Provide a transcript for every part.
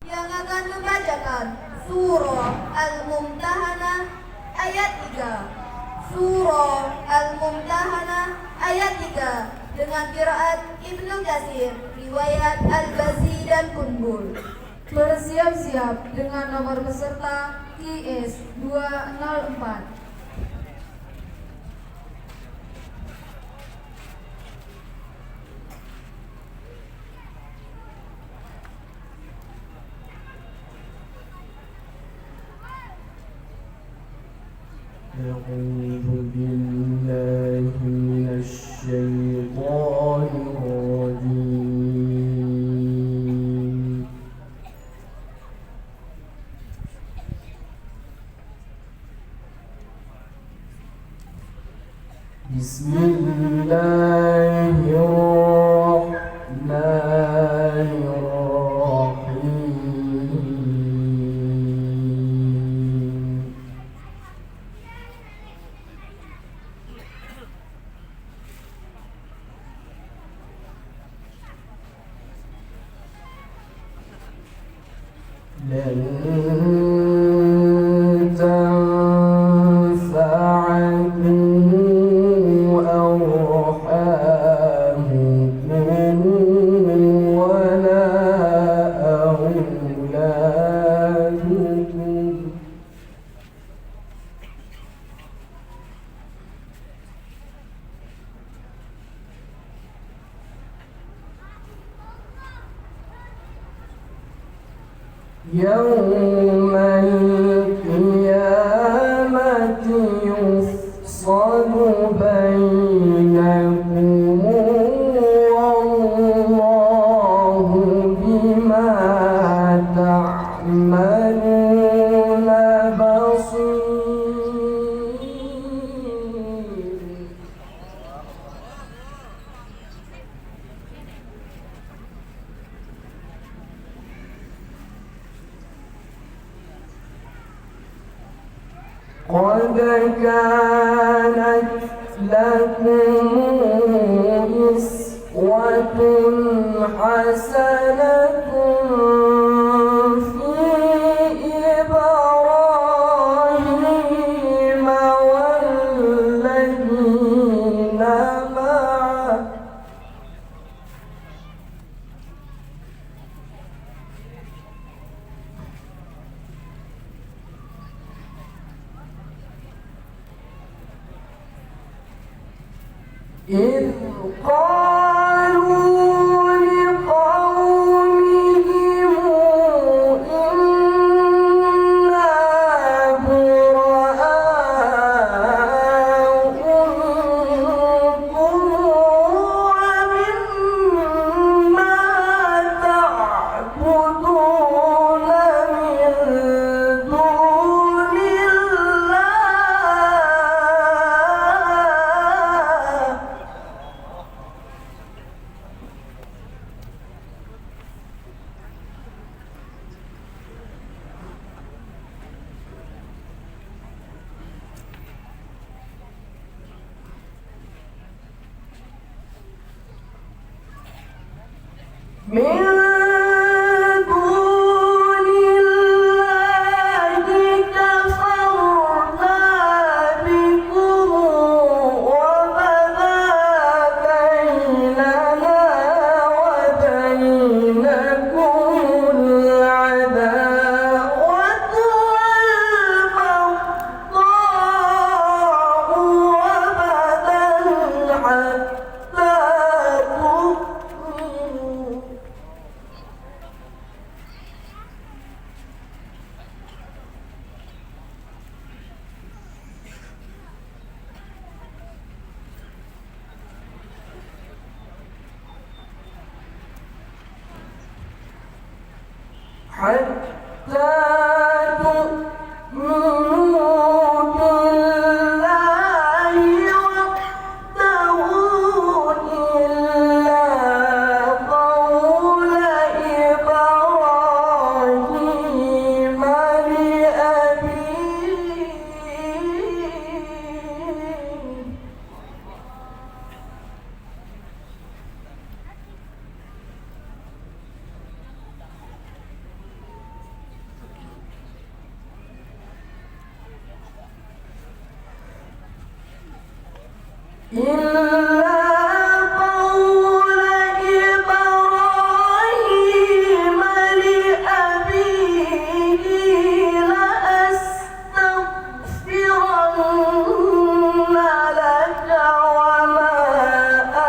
yang akan membacakan Surah Al-Mumtahanah ayat 3. Surah Al-Mumtahanah ayat 3 dengan qiraat Ibnu Katsir, riwayat Al-Bazi dan Kunbul. Bersiap-siap dengan nomor peserta QS 204. أعوذ بالله من الشيطان الرجيم. بسم الله الرحمن الرحيم. لن تنفعكم أرحامكم ولا أولادكم يوم القيامة يفصل بينكم والله بما تعملون بصير. قد كانت لكم أسوة حسنة في إبراهيم والذين معه إذ قالوا لقومهم إنا براء منكم ومما تعبدون من دون الله من دون الله كفرنا بكم وبدا بيننا وبينكم العداوة والبغضاء أبدا حتى تؤمنوا حتى تؤمنوا بالله وحده إلا قول إبراهيم لأبيه إلا قول إبراهيم لأبيه لأستغفرن لك وما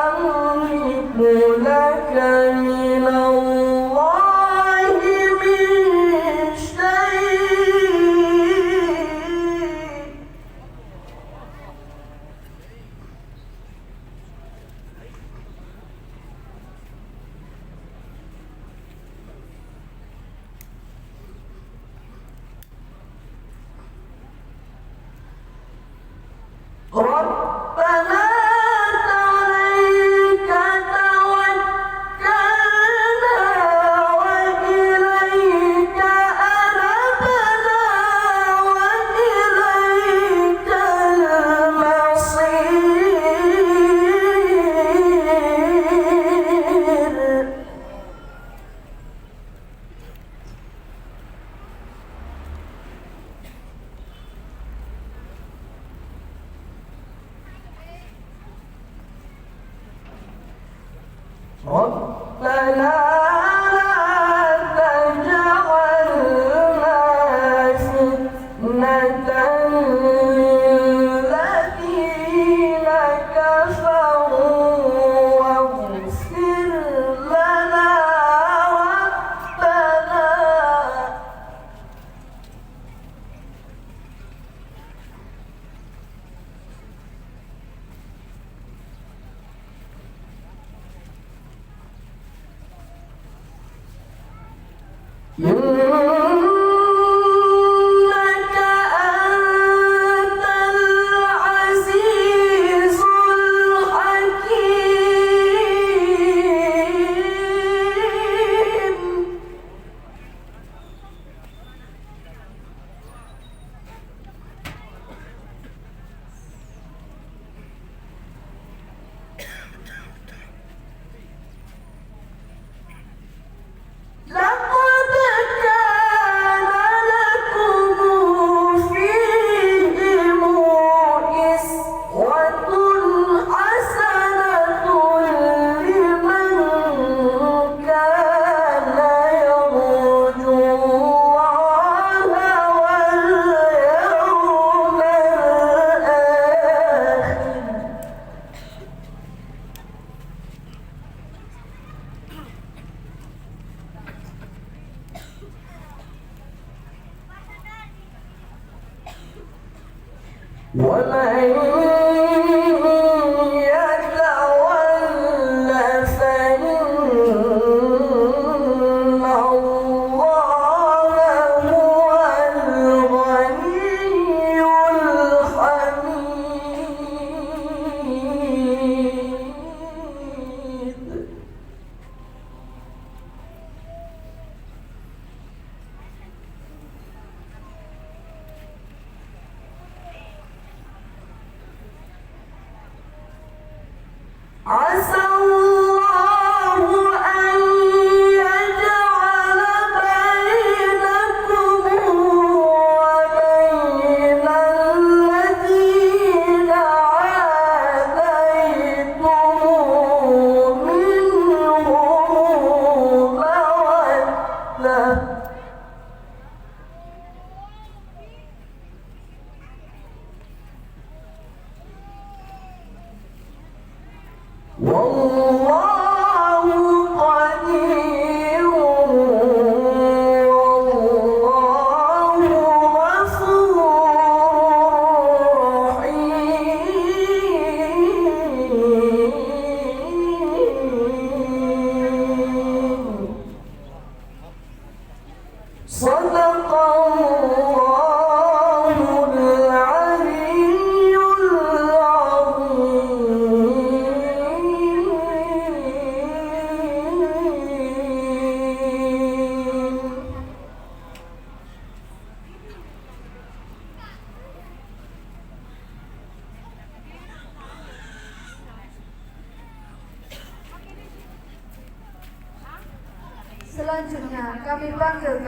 أملك لك من الله من شيء. ربنا عليك توكلنا وإليك أنبنا وإليك المصير. ربنا لا تجعلنا فتنة للذين كفروا واغفر لنا ربنا. إنك أنت العزيز الحكيم. لقد كان لكم فيهم أسوة حسنة لمن كان يرجو الله واليوم الآخر. ومن يتول فإن الله هو الغني الحميد. عسى الله أن يجعل بينكم وبين الذين عاديتم منهم مودة. والله قدير والله غفور رحيم. صدق الله العلي العظيم. Selanjutnya kami panggilkan